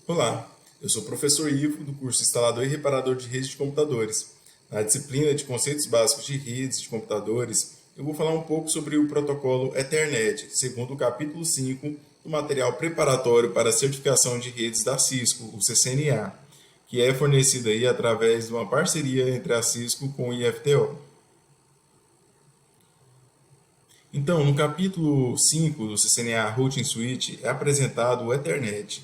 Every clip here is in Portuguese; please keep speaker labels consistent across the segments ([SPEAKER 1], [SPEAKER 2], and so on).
[SPEAKER 1] Olá, eu sou o professor Ivo, do curso Instalador e Reparador de Redes de Computadores. Na disciplina de Conceitos Básicos de Redes de Computadores, eu vou falar um pouco sobre o protocolo Ethernet, segundo o capítulo 5 do material preparatório para a certificação de redes da Cisco, o CCNA, que é fornecido aí através de uma parceria entre a Cisco com o IFTO. Então, no capítulo 5 do CCNA Routing Switch é apresentado o Ethernet.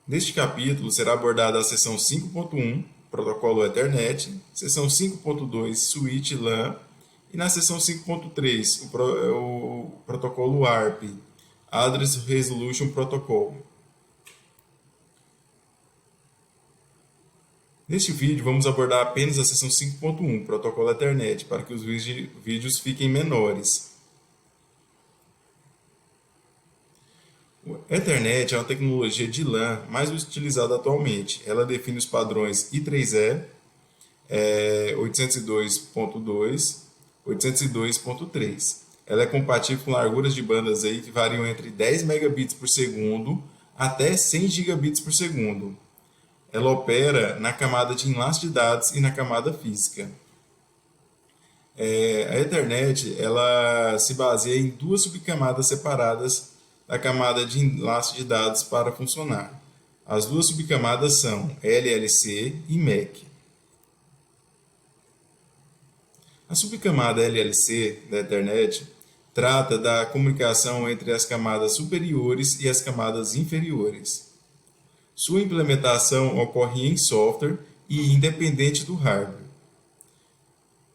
[SPEAKER 1] Neste capítulo será abordada a seção 5.1, protocolo Ethernet, seção 5.2, switch LAN, e na seção 5.3, o protocolo ARP, Address Resolution Protocol. Neste vídeo vamos abordar apenas a seção 5.1, protocolo Ethernet, para que os vídeos fiquem menores. O Ethernet é uma tecnologia de LAN mais utilizada atualmente. Ela define os padrões I3E, 802.2, 802.3. Ela é compatível com larguras de bandas aí que variam entre 10 megabits por segundo até 100 gigabits por segundo. Ela opera na camada de enlace de dados e na camada física. A Ethernet ela se baseia em duas subcamadas separadas da camada de enlace de dados para funcionar. As duas subcamadas são LLC e MAC. A subcamada LLC da Ethernet trata da comunicação entre as camadas superiores e as camadas inferiores. Sua implementação ocorre em software e independente do hardware.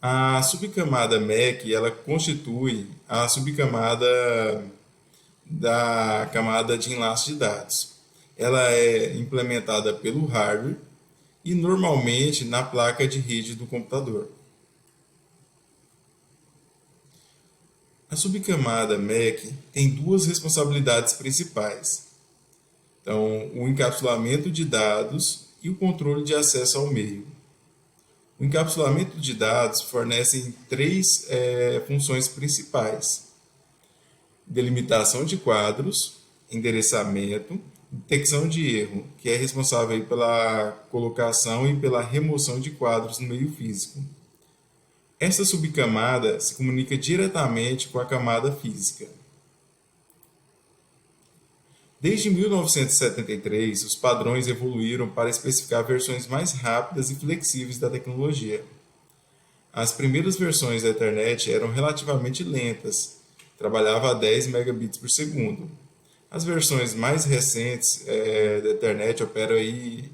[SPEAKER 1] A subcamada MAC ela constitui a subcamada da camada de enlace de dados. Ela é implementada pelo hardware e normalmente na placa de rede do computador. A subcamada MAC tem duas responsabilidades principais. Então, o encapsulamento de dados e o controle de acesso ao meio. O encapsulamento de dados fornece três funções principais: delimitação de quadros, endereçamento, detecção de erro, que é responsável pela colocação e pela remoção de quadros no meio físico. Essa subcamada se comunica diretamente com a camada física. Desde 1973, os padrões evoluíram para especificar versões mais rápidas e flexíveis da tecnologia. As primeiras versões da Ethernet eram relativamente lentas, trabalhava a 10 megabits por segundo. As versões mais recentes da Ethernet operam aí,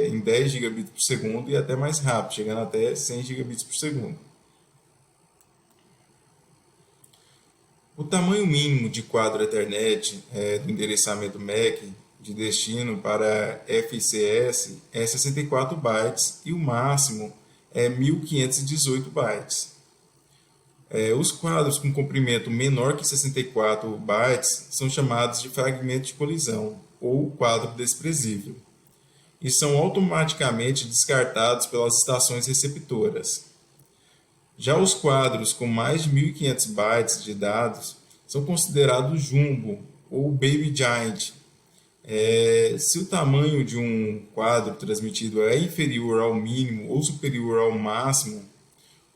[SPEAKER 1] em 10 gigabits por segundo e até mais rápido, chegando até 100 gigabits por segundo. O tamanho mínimo de quadro Ethernet do endereçamento MAC de destino para FCS é 64 bytes e o máximo é 1518 bytes. Os quadros com comprimento menor que 64 bytes são chamados de fragmento de colisão ou quadro desprezível e são automaticamente descartados pelas estações receptoras. Já os quadros com mais de 1500 bytes de dados são considerados jumbo ou baby giant. Se o tamanho de um quadro transmitido é inferior ao mínimo ou superior ao máximo,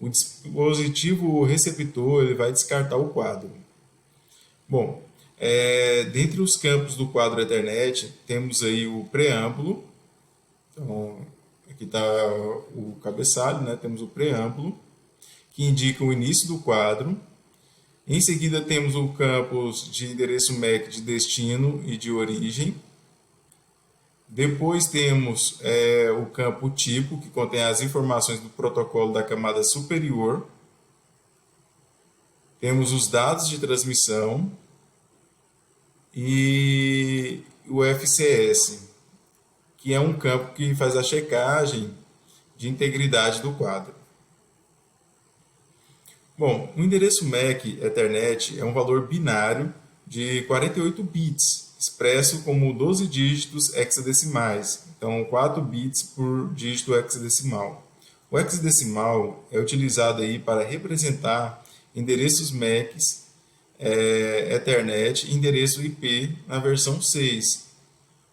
[SPEAKER 1] o dispositivo receptor ele vai descartar o quadro. Bom, dentre os campos do quadro Ethernet, temos aí o preâmbulo. Então, aqui está o cabeçalho, né? Temos o preâmbulo, que indica o início do quadro. Em seguida, temos o campus de endereço MAC de destino e de origem. Depois temos o campo tipo, que contém as informações do protocolo da camada superior. Temos os dados de transmissão e o FCS, que é um campo que faz a checagem de integridade do quadro. Bom, o endereço MAC Ethernet é um valor binário de 48 bits, expresso como 12 dígitos hexadecimais, então 4 bits por dígito hexadecimal. O hexadecimal é utilizado aí para representar endereços MACs Ethernet e endereço IP na versão 6.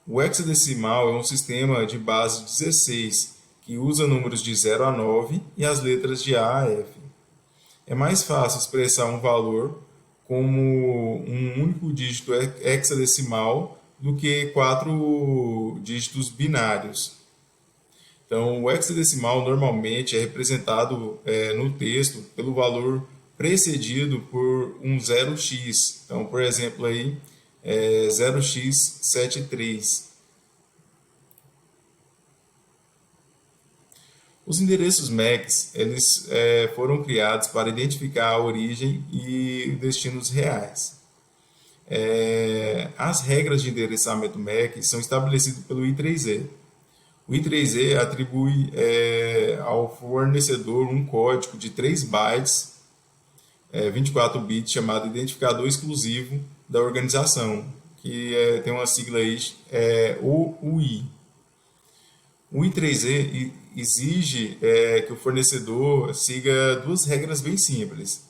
[SPEAKER 1] O hexadecimal é um sistema de base 16, que usa números de 0 a 9 e as letras de A a F. É mais fácil expressar um valor como um único dígito hexadecimal do que 4 dígitos binários. Então, o hexadecimal normalmente é representado no texto pelo valor precedido por um 0x. Então, por exemplo, aí 0x73. Os endereços MACs eles foram criados para identificar a origem e destinos reais. As regras de endereçamento MAC são estabelecidas pelo I3E. O I3E atribui ao fornecedor um código de 3 bytes, 24 bits, chamado identificador exclusivo da organização, que tem uma sigla aí, OUI. O I3E exige que o fornecedor siga duas regras bem simples.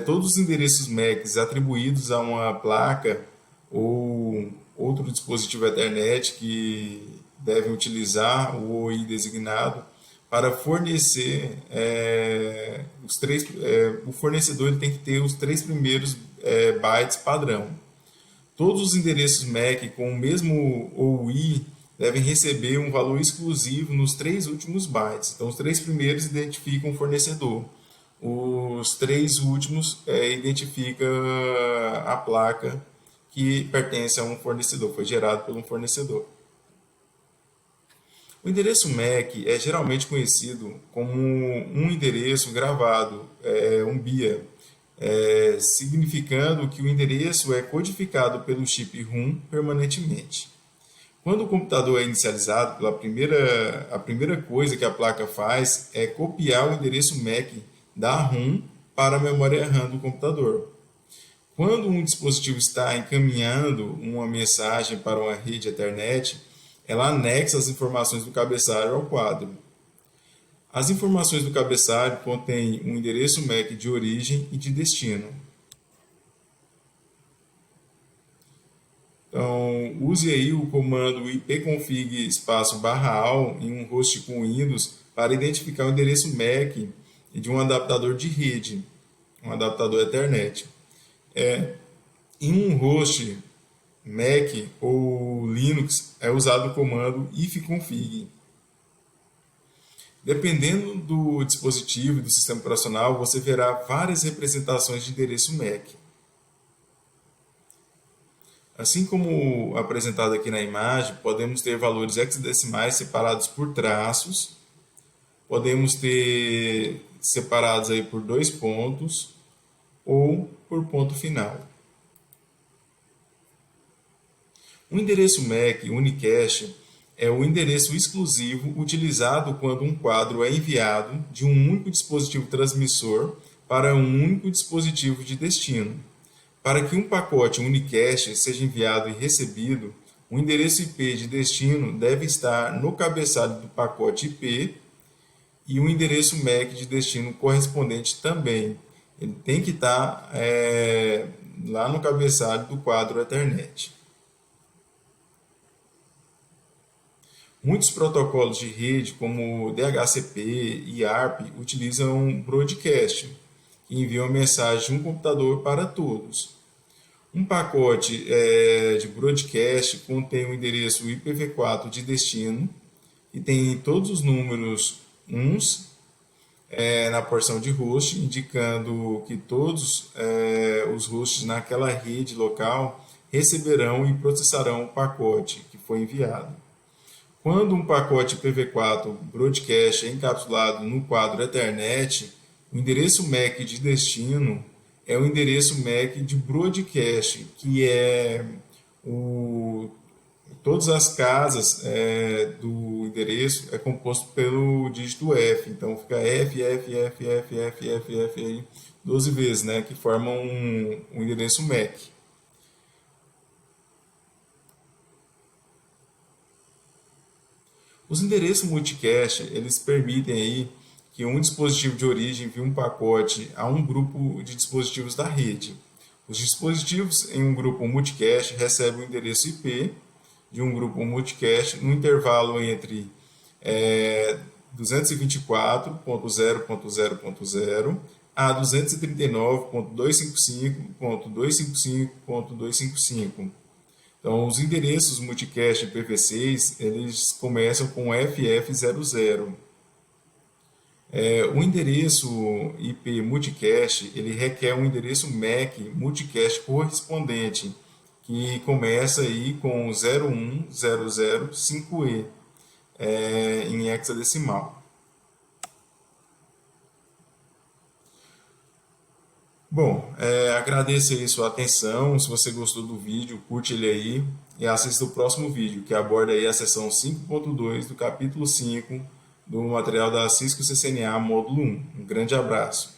[SPEAKER 1] Todos os endereços MACs atribuídos a uma placa ou outro dispositivo Ethernet que devem utilizar o OI designado para fornecer o fornecedor ele tem que ter os 3 primeiros bytes padrão. Todos os endereços MAC com o mesmo OI devem receber um valor exclusivo nos 3 últimos bytes. Então, os 3 primeiros identificam o fornecedor. Os 3 últimos identificam a placa que pertence a um fornecedor, foi gerado por um fornecedor. O endereço MAC é geralmente conhecido como um endereço gravado, um BIA, significando que o endereço é codificado pelo chip ROM permanentemente. Quando o computador é inicializado, a primeira coisa que a placa faz é copiar o endereço MAC da ROM para a memória RAM do computador. Quando um dispositivo está encaminhando uma mensagem para uma rede Ethernet, ela anexa as informações do cabeçalho ao quadro. As informações do cabeçalho contêm um endereço MAC de origem e de destino. Então, use aí o comando ipconfig /al em um host com Windows para identificar o endereço MAC de um adaptador de rede, um adaptador Ethernet. Em um host Mac ou Linux é usado o comando ifconfig. Dependendo do dispositivo e do sistema operacional, você verá várias representações de endereço MAC. Assim como apresentado aqui na imagem, podemos ter valores hexadecimais separados por traços, podemos ter separados aí por 2 pontos ou por ponto final. O endereço MAC Unicache é o endereço exclusivo utilizado quando um quadro é enviado de um único dispositivo transmissor para um único dispositivo de destino. Para que um pacote Unicache seja enviado e recebido, o endereço IP de destino deve estar no cabeçalho do pacote IP e o endereço MAC de destino correspondente também. Ele tem que estar lá no cabeçalho do quadro Ethernet. Muitos protocolos de rede, como DHCP e ARP, utilizam broadcast, que enviam a mensagem de um computador para todos. Um pacote de broadcast contém o endereço IPv4 de destino, e tem todos os números uns na porção de host, indicando que todos os hosts naquela rede local receberão e processarão o pacote que foi enviado. Quando um pacote IPv4 broadcast é encapsulado no quadro Ethernet, o endereço MAC de destino é o endereço MAC de broadcast, que é todas as casas do endereço é composto pelo dígito F. Então fica F, F, F, F, F, F, F, aí 12 vezes, né, que formam um endereço MAC. Os endereços multicast, eles permitem aí que um dispositivo de origem envie um pacote a um grupo de dispositivos da rede. Os dispositivos em um grupo multicast recebem o endereço IP de um grupo multicast no intervalo entre 224.0.0.0 a 239.255.255.255. Então, os endereços multicast IPv6, eles começam com FF00. O endereço IP multicast, ele requer um endereço MAC multicast correspondente, que começa aí com 01005E em hexadecimal. Bom, agradeço aí sua atenção. Se você gostou do vídeo, curte ele aí e assista o próximo vídeo, que aborda aí a seção 5.2 do capítulo 5 do material da Cisco CCNA Módulo 1. Um grande abraço.